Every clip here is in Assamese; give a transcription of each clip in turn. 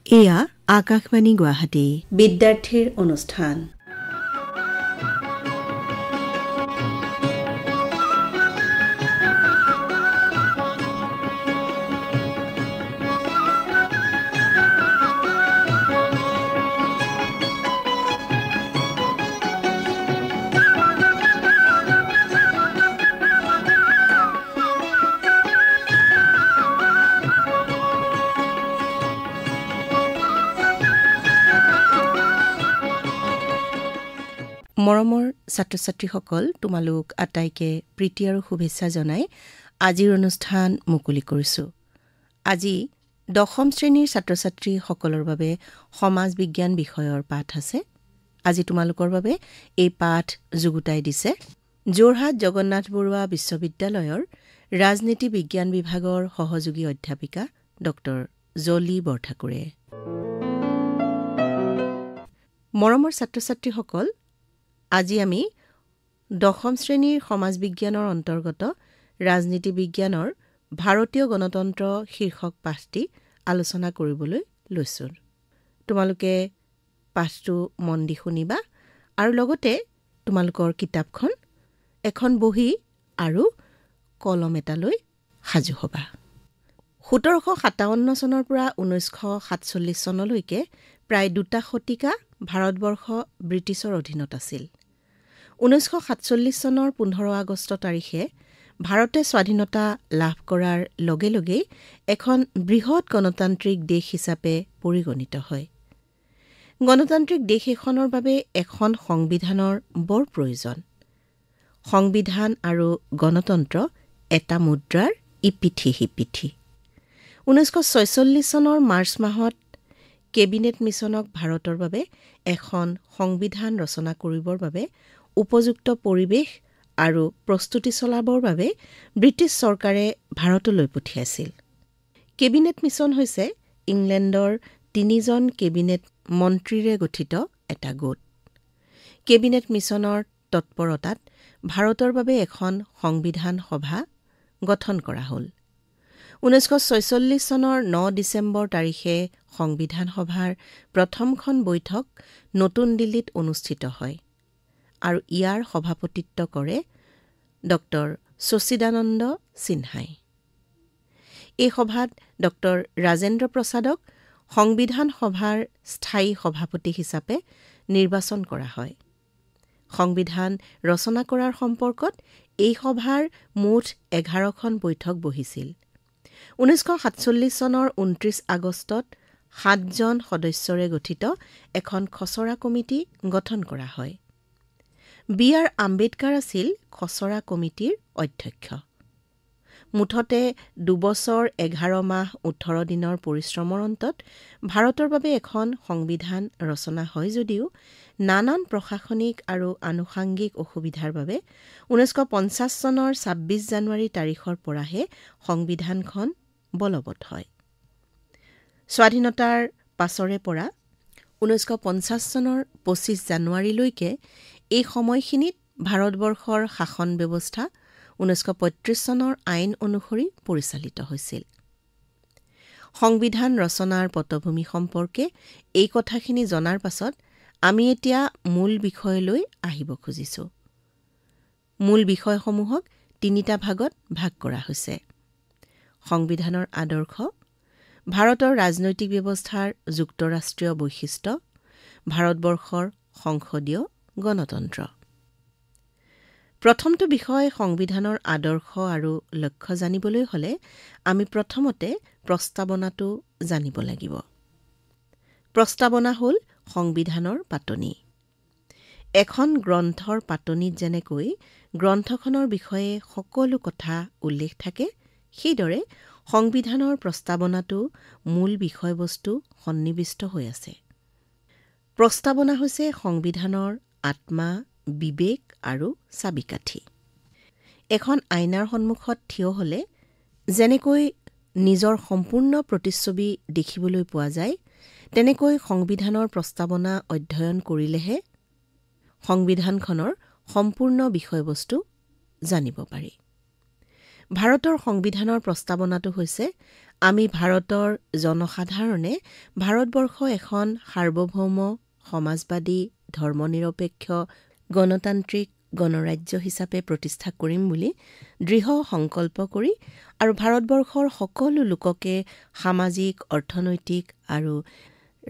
এয়া আকাশবাণী গুৱাহাটী বিদ্যাৰ্থীৰ অনুষ্ঠান। মৰমৰ ছাত্ৰ ছাত্ৰীসকল, তোমালোক আটাইকে প্ৰীতি আৰু শুভেচ্ছা জনাই আজিৰ অনুষ্ঠান মুকলি কৰিছোঁ। আজি 10ম শ্ৰেণীৰ ছাত্ৰ ছাত্ৰীসকলৰ বাবে সমাজ বিজ্ঞান বিষয়ৰ পাঠ আছে। আজি তোমালোকৰ বাবে এই পাঠ যুগুতাই দিছে যোৰহাট জগন্নাথ বৰুৱা বিশ্ববিদ্যালয়ৰ ৰাজনীতি বিজ্ঞান বিভাগৰ সহযোগী অধ্যাপিকা ডক্টৰ জলি বৰঠাকুৰে। মৰমৰ ছাত্ৰ ছাত্ৰীসকল, আজি আমি 10ম শ্ৰেণীৰ সমাজ বিজ্ঞানৰ অন্তৰ্গত ৰাজনীতি বিজ্ঞানৰ ভাৰতীয় গণতন্ত্ৰ শীৰ্ষক পাঠটি আলোচনা কৰিবলৈ লৈছোঁ। তোমালোকে পাঠটো মন দি শুনিবা আৰু লগতে তোমালোকৰ কিতাপখন, এখন বহী আৰু কলম এটালৈ সাজু হ'বা। 1757 চনৰ পৰা 1947 চনলৈকে প্ৰায় 2 শতিকা ভাৰতবৰ্ষ ব্ৰিটিছৰ অধীনত আছিল। 1947 চনৰ 15 আগষ্ট তাৰিখে ভাৰতে স্বাধীনতা লাভ কৰাৰ লগে লগেই এখন বৃহৎ গণতান্ত্ৰিক দেশ হিচাপে পৰিগণিত হয়। গণতান্ত্ৰিক দেশ এখনৰ বাবে এখন সংবিধানৰ বৰ প্ৰয়োজন। সংবিধান আৰু গণতন্ত্ৰ এটা মুদ্ৰাৰ ইপিঠি সিপিঠি। 1946 চনৰ মাৰ্চ মাহত কেবিনেট মিছনক ভাৰতৰ বাবে এখন সংবিধান ৰচনা কৰিবৰ বাবে উপযুক্ত পৰিৱেশ আৰু প্ৰস্তুতি চলাবৰ বাবে ব্ৰিটিছ চৰকাৰে ভাৰতলৈ পঠিয়াইছিল। কেবিনেট মিছন হৈছে ইংলেণ্ডৰ 3জন কেবিনেট মন্ত্ৰীৰে গঠিত এটা গোট। কেবিনেট মিছনৰ তৎপৰতাত ভাৰতৰ বাবে এখন সংবিধান সভা গঠন কৰা হ'ল। 1946 চনৰ 9 ডিচেম্বৰ তাৰিখে সংবিধান সভাৰ প্ৰথমখন বৈঠক নতুন দিল্লীত অনুষ্ঠিত হয় আৰু ইয়াৰ সভাপতিত্ব কৰে ডক্টৰ শচীদানন্দ সিনহাই। এই সভাত ডক্টৰ ৰাজেন্দ্ৰ প্ৰসাদক সংবিধান সভাৰ স্থায়ী সভাপতি হিচাপে নিৰ্বাচন কৰা হয়। সংবিধান ৰচনা কৰাৰ সম্পৰ্কত এই সভাৰ মুঠ 11খন বৈঠক বহিছিল। 1947 চনৰ 29 আগষ্টত 7জন সদস্যৰে গঠিত এখন খচৰা কমিটি গঠন কৰা হয়। বি.আৰ. আম্বেদকাৰ আছিল খচৰা কমিটিৰ অধ্যক্ষ। মুঠতে 2 বছৰ 11 মাহ 18 দিনৰ পৰিশ্ৰমৰ অন্তত ভাৰতৰ বাবে এখন সংবিধান ৰচনা হয় যদিও নানান প্ৰশাসনিক আৰু আনুষাংগিক অসুবিধাৰ বাবে 1950 চনৰ 26 জানুৱাৰী তাৰিখৰ পৰাহে সংবিধানখন বলবৎ হয়। স্বাধীনতাৰ পাছৰে পৰা 1950 চনৰ 25 জানুৱাৰীলৈকে এই সময়খিনিত ভাৰতবৰ্ষৰ শাসন ব্যৱস্থা 1935 চনৰ আইন অনুসৰি পৰিচালিত হৈছিল। সংবিধান ৰচনাৰ পটভূমি সম্পৰ্কে এই কথাখিনি জনাৰ পাছত আমি এতিয়া মূল বিষয়লৈ আহিব খুজিছোঁ। মূল বিষয়সমূহক 3টা ভাগত ভাগ কৰা হৈছে: সংবিধানৰ আদৰ্শ, ভাৰতৰ ৰাজনৈতিক ব্যৱস্থাৰ যুক্তৰাষ্ট্ৰীয় বৈশিষ্ট্য, ভাৰতবৰ্ষৰ সংসদীয় গণতন্ত্ৰ। প্ৰথমটো বিষয় সংবিধানৰ আদৰ্শ আৰু লক্ষ্য জানিবলৈ হ'লে আমি প্ৰথমতে প্ৰস্তাৱনাটো জানিব লাগিব। প্ৰস্তাৱনা হ'ল সংবিধানৰ পাতনি। এখন গ্ৰন্থৰ পাতনিত যেনেকৈ গ্ৰন্থখনৰ বিষয়ে সকলো কথা উল্লেখ থাকে, সেইদৰে সংবিধানৰ প্ৰস্তাৱনাটো মূল বিষয়বস্তু সন্নিৱিষ্ট হৈ আছে। প্ৰস্তাৱনা হৈছে সংবিধানৰ আত্মা, বিবেক আৰু চাবিকাঠি। এখন আইনাৰ সন্মুখত থিয় হ'লে যেনেকৈ নিজৰ সম্পূৰ্ণ প্ৰতিচ্ছবি দেখিবলৈ পোৱা যায়, তেনেকৈ সংবিধানৰ প্ৰস্তাৱনা অধ্যয়ন কৰিলেহে সংবিধানখনৰ সম্পূৰ্ণ বিষয়বস্তু জানিব পাৰি। ভাৰতৰ সংবিধানৰ প্ৰস্তাৱনাটো হৈছে আমি ভাৰতৰ জনসাধাৰণে ভাৰতবৰ্ষ এখন সাৰ্বভৌম সমাজবাদী ধৰ্মনিৰপেক্ষ গণতান্ত্ৰিক গণৰাজ্য হিচাপে প্ৰতিষ্ঠা কৰিম বুলি দৃঢ় সংকল্প কৰি আৰু ভাৰতবৰ্ষৰ সকলো লোককে সামাজিক অৰ্থনৈতিক আৰু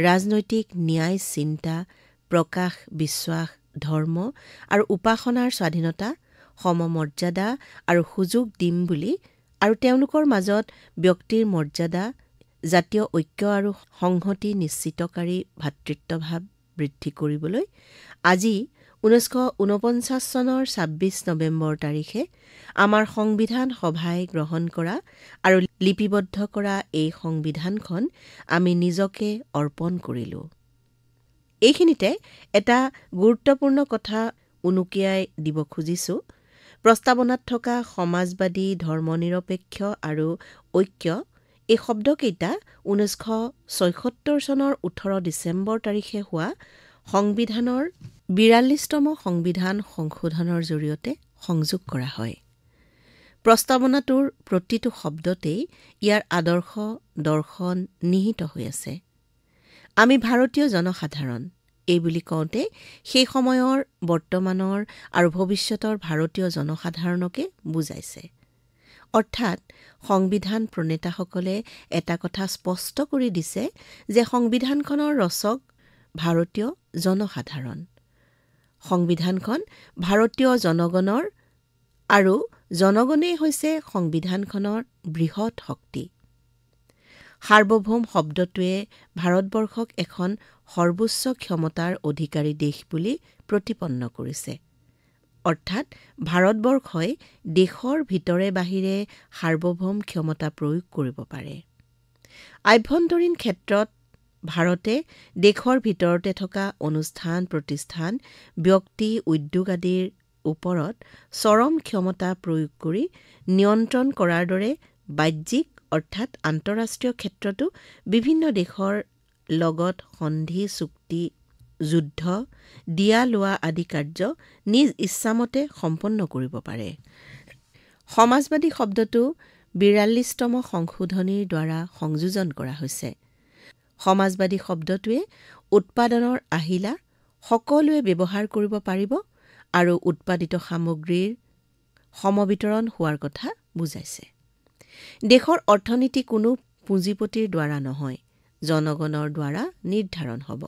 ৰাজনৈতিক ন্যায় চিন্তা প্ৰকাশ বিশ্বাস ধৰ্ম আৰু উপাসনাৰ স্বাধীনতা সমমৰ্যাদা আৰু সুযোগ দিম বুলি আৰু তেওঁলোকৰ মাজত ব্যক্তিৰ মৰ্যাদা জাতীয় ঐক্য আৰু সংহতি নিশ্চিতকাৰী ভাতৃত্বভাৱ বৃদ্ধি কৰিবলৈ আজি 1949 চনৰ 26 নৱেম্বৰ তাৰিখে আমাৰ সংবিধান সভাই গ্ৰহণ কৰা আৰু লিপিবদ্ধ কৰা এই সংবিধানখন আমি নিজকে অৰ্পণ কৰিলোঁ। এইখিনিতে এটা গুৰুত্বপূৰ্ণ কথা উনুকিয়াই দিব খুজিছোঁ। প্ৰস্তাৱনাত থকা সমাজবাদী ধৰ্মনিৰপেক্ষ আৰু ঐক্য এই শব্দকেইটা 1976 চনৰ 18 ডিচেম্বৰ তাৰিখে হোৱা সংবিধানৰ 42তম সংবিধান সংশোধনৰ জৰিয়তে সংযোগ কৰা হয়। প্ৰস্তাৱনাটোৰ প্ৰতিটো শব্দতেই ইয়াৰ আদৰ্শ দৰ্শন নিহিত হৈ আছে। আমি ভাৰতীয় জনসাধাৰণ এই বুলি কওঁতে সেই সময়ৰ বৰ্তমানৰ আৰু ভৱিষ্যতৰ ভাৰতীয় জনসাধাৰণকে বুজাইছে। অৰ্থাৎ সংবিধান প্ৰণেতাসকলে এটা কথা স্পষ্ট কৰি দিছে যে সংবিধানখনৰ ৰচক ভাৰতীয় জনসাধাৰণ। সংবিধানখন ভাৰতীয় জনগণৰ আৰু জনগণেই হৈছে সংবিধানখনৰ বৃহৎ শক্তি। সাৰ্বভৌম শব্দটোৱে ভাৰতবৰ্ষক এখন সৰ্বোচ্চ ক্ষমতাৰ অধিকাৰী দেশ বুলি প্ৰতিপন্ন কৰিছে। অৰ্থাৎ ভাৰতবৰ্ষই দেশৰ ভিতৰে বাহিৰে সাৰ্বভৌম ক্ষমতা প্ৰয়োগ কৰিব পাৰে। আভ্যন্তৰীণ ক্ষেত্ৰত ভাৰতে দেশৰ ভিতৰতে থকা অনুষ্ঠান প্ৰতিষ্ঠান ব্যক্তি উদ্যোগ আদিৰ ওপৰত চৰম ক্ষমতা প্ৰয়োগ কৰি নিয়ন্ত্ৰণ কৰাৰ দৰে বাহ্যিক অৰ্থাৎ আন্তঃৰাষ্ট্ৰীয় ক্ষেত্ৰতো বিভিন্ন দেশৰ লগত সন্ধি চুক্তি যুদ্ধ দিয়া লোৱা আদি কাৰ্য নিজ ইচ্ছামতে সম্পন্ন কৰিব পাৰে। সমাজবাদী শব্দটো 42তম সংশোধনীৰ দ্বাৰা সংযোজন কৰা হৈছে। সমাজবাদী শব্দটোৱে উৎপাদনৰ আহিলা সকলোৱে ব্যৱহাৰ কৰিব পাৰিব আৰু উৎপাদিত সামগ্ৰীৰ সমবিতৰণ হোৱাৰ কথা বুজাইছে। দেশৰ অৰ্থনীতি কোনো পুঁজিপতিৰ দ্বাৰা নহয়, জনগণৰ দ্বাৰা নিৰ্ধাৰণ হ'ব।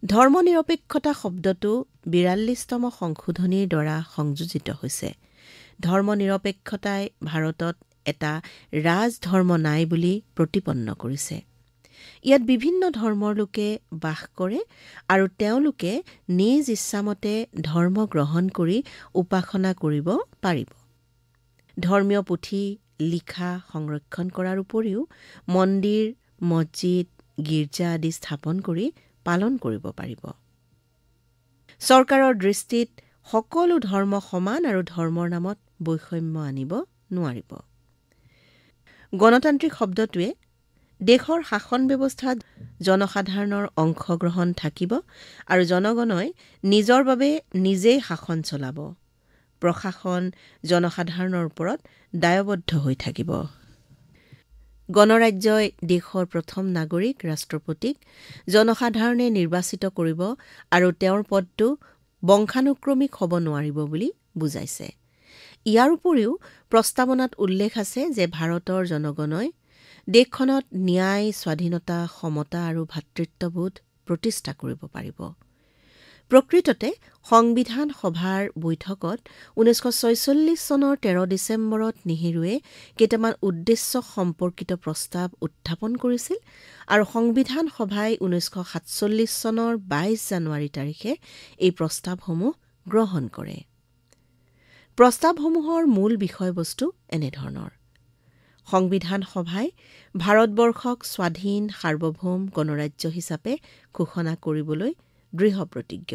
ধৰ্মনিৰপেক্ষতা শব্দটো 42তম সংশোধনীৰ দ্বাৰা সংযোজিত হৈছে। ধৰ্মনিৰপেক্ষতাই ভাৰতত এটা ৰাজধৰ্ম নাই বুলি প্ৰতিপন্ন কৰিছে। ইয়াত বিভিন্ন ধৰ্মৰ লোকে বাস কৰে আৰু তেওঁলোকে নিজ ইচ্ছামতে ধৰ্ম গ্ৰহণ কৰি উপাসনা কৰিব পাৰিব। ধৰ্মীয় পুথি লিখা সংৰক্ষণ কৰাৰ উপৰিও মন্দিৰ মছজিদ গীৰ্জা আদি স্থাপন কৰি পালন কৰিব পাৰিব। চৰকাৰৰ দৃষ্টিত সকলো ধৰ্ম সমান আৰু ধৰ্মৰ নামত বৈষম্য আনিব নোৱাৰিব। গণতান্ত্ৰিক শব্দটোৱে দেশৰ শাসন ব্যৱস্থাত জনসাধাৰণৰ অংশগ্ৰহণ থাকিব আৰু জনগণই নিজৰ বাবে নিজেই শাসন চলাব। প্ৰশাসন জনসাধাৰণৰ ওপৰত দায়বদ্ধ হৈ থাকিব। গণৰাজ্যই দেশৰ প্ৰথম নাগৰিক ৰাষ্ট্ৰপতিক জনসাধাৰণে নিৰ্বাচিত কৰিব আৰু তেওঁৰ পদটো বংশানুক্ৰমিক হ'ব নোৱাৰিব বুলি বুজাইছে। ইয়াৰ উপৰিও প্ৰস্তাৱনাত উল্লেখ আছে যে ভাৰতৰ জনগণই দেশখনত ন্যায় স্বাধীনতা সমতা আৰু ভাতৃত্ববোধ প্ৰতিষ্ঠা কৰিব পাৰিব। প্ৰকৃততে সংবিধান সভাৰ বৈঠকত 1946 চনৰ 13 ডিচেম্বৰত নেহেৰুৱে কেইটামান উদ্দেশ্য সম্পৰ্কিত প্ৰস্তাৱ উত্থাপন কৰিছিল আৰু সংবিধান সভাই 1947 চনৰ 22 জানুৱাৰী তাৰিখে এই প্ৰস্তাৱসমূহ গ্ৰহণ কৰে। প্ৰস্তাৱসমূহৰ মূল বিষয়বস্তু এনেধৰণৰ: সংবিধান সভাই ভাৰতবৰ্ষক স্বাধীন সাৰ্বভৌম গণৰাজ্য হিচাপে ঘোষণা কৰিবলৈ দৃঢ় প্ৰতিজ্ঞ।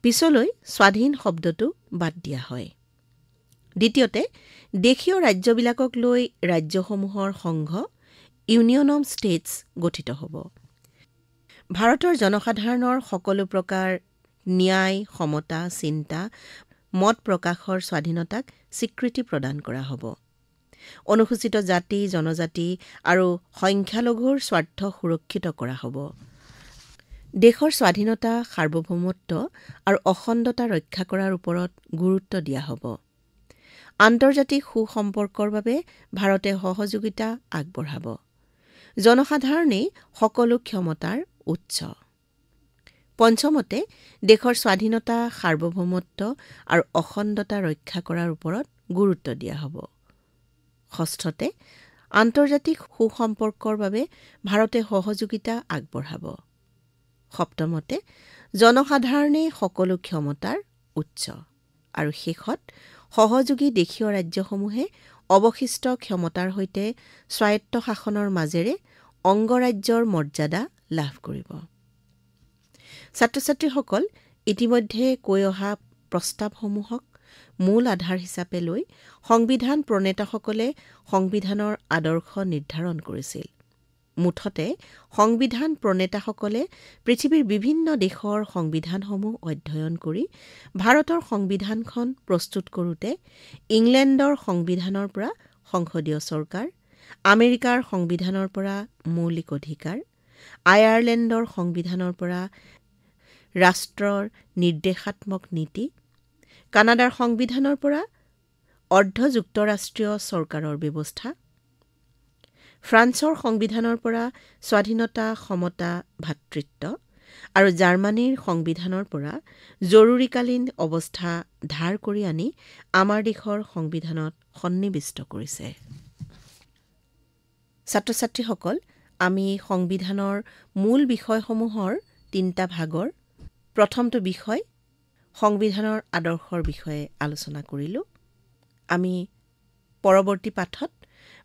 পিছলৈ স্বাধীন শব্দটো বাদ দিয়া হয়। দ্বিতীয়তে, দেশীয় ৰাজ্যবিলাকক লৈ ৰাজ্যসমূহৰ সংঘ ইউনিয়ন অৱ ষ্টেটছ গঠিত হ'ব। ভাৰতৰ জনসাধাৰণৰ সকলো প্ৰকাৰ ন্যায় সমতা চিন্তা মত প্ৰকাশৰ স্বাধীনতাক স্বীকৃতি প্ৰদান কৰা হ'ব। অনুসূচিত জাতি, জনজাতি আৰু সংখ্যালঘুৰ স্বাৰ্থ সুৰক্ষিত কৰা হ'ব। দেশৰ স্বাধীনতা, সাৰ্বভৌমত্ব আৰু অখণ্ডতা ৰক্ষা কৰাৰ ওপৰত গুৰুত্ব দিয়া হ'ব। আন্তৰ্জাতিক সুসম্পৰ্কৰ বাবে ভাৰতে সহযোগিতা আগবঢ়াব। জনসাধাৰণেই সকলো ক্ষমতাৰ উৎস। পঞ্চমতে, দেশৰ স্বাধীনতা, সাৰ্বভৌমত্ব আৰু অখণ্ডতা ৰক্ষা কৰাৰ ওপৰত গুৰুত্ব দিয়া হ'ব। ষষ্ঠতে, আন্তৰ্জাতিক সুসম্পৰ্কৰ বাবে ভাৰতে সহযোগিতা আগবঢ়াব। সপ্তমতে, জনসাধাৰণেই সকলো ক্ষমতাৰ উৎস। আৰু শেষত, সহযোগী দেশীয় ৰাজ্যসমূহে অৱশিষ্ট ক্ষমতাৰ সৈতে স্বায়ত্তশাসনৰ মাজেৰে অংগৰাজ্যৰ মৰ্যাদা লাভ কৰিব। ছাত্ৰ ছাত্ৰীসকল, ইতিমধ্যে কৈ অহা প্ৰস্তাৱসমূহক মূল আধাৰ হিচাপে লৈ সংবিধান প্ৰণেতাসকলে সংবিধানৰ আদৰ্শ নিৰ্ধাৰণ কৰিছিল। মুঠতে সংবিধান প্ৰণেতাসকলে পৃথিৱীৰ বিভিন্ন দেশৰ সংবিধানসমূহ অধ্যয়ন কৰি ভাৰতৰ সংবিধানখন প্ৰস্তুত কৰোঁতে ইংলেণ্ডৰ সংবিধানৰ পৰা সংসদীয় চৰকাৰ, আমেৰিকাৰ সংবিধানৰ পৰা মৌলিক অধিকাৰ, আয়াৰলেণ্ডৰ সংবিধানৰ পৰা ৰাষ্ট্ৰৰ নিৰ্দেশাত্মক নীতি, কানাডাৰ সংবিধানৰ পৰা অৰ্ধ যুক্তৰাষ্ট্ৰীয় চৰকাৰৰ ব্যৱস্থা, ফ্ৰান্সৰ সংবিধানৰ পৰা স্বাধীনতা, সমতা, ভাতৃত্ব আৰু জাৰ্মানীৰ সংবিধানৰ পৰা জৰুৰীকালীন অৱস্থা ধাৰ কৰি আনি আমাৰ দেশৰ সংবিধানত সন্নিৱিষ্ট কৰিছে। ছাত্ৰ ছাত্ৰীসকল, আমি সংবিধানৰ মূল বিষয়সমূহৰ 3টা ভাগৰ প্ৰথমটো বিষয় সংবিধানৰ আদৰ্শৰ বিষয়ে আলোচনা কৰিলোঁ। আমি পৰৱৰ্তী পাঠত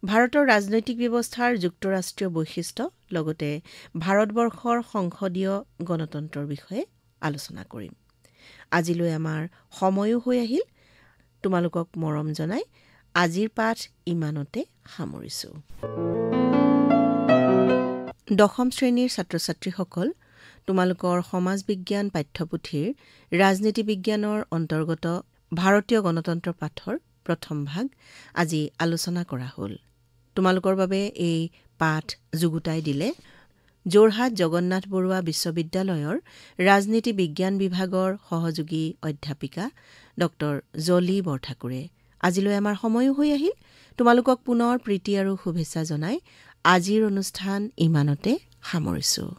ভাৰতৰ ৰাজনৈতিক ব্যৱস্থাৰ যুক্তৰাষ্ট্ৰীয় বৈশিষ্ট্য লগতে ভাৰতবৰ্ষৰ সংসদীয় গণতন্ত্ৰৰ বিষয়ে আলোচনা কৰিম। আজিলৈ আমাৰ সময়ো হৈ আহিল। তোমালোকক মৰম জনাই আজিৰ পাঠ ইমানতে সামৰিছোঁ। 10ম শ্ৰেণীৰ ছাত্ৰ ছাত্ৰীসকল, তোমালোকৰ সমাজ বিজ্ঞান পাঠ্যপুথিৰ ৰাজনীতি বিজ্ঞানৰ অন্তৰ্গত ভাৰতীয় গণতন্ত্ৰ পাঠৰ প্ৰথম ভাগ আজি আলোচনা কৰা হ'ল। তোমালোকৰ বাবে এই পাঠ যুগুতাই দিলে যোৰহাট জগন্নাথ বৰুৱা বিশ্ববিদ্যালয়ৰ ৰাজনীতি বিজ্ঞান বিভাগৰ সহযোগী অধ্যাপিকা ডক্টৰ জলি বৰঠাকুৰে। আজিলৈ আমাৰ সময়ো হৈ আহিল। তোমালোকক পুনৰ প্ৰীতি আৰু শুভেচ্ছা জনাই আজিৰ অনুষ্ঠান ইমানতে সামৰিছোঁ।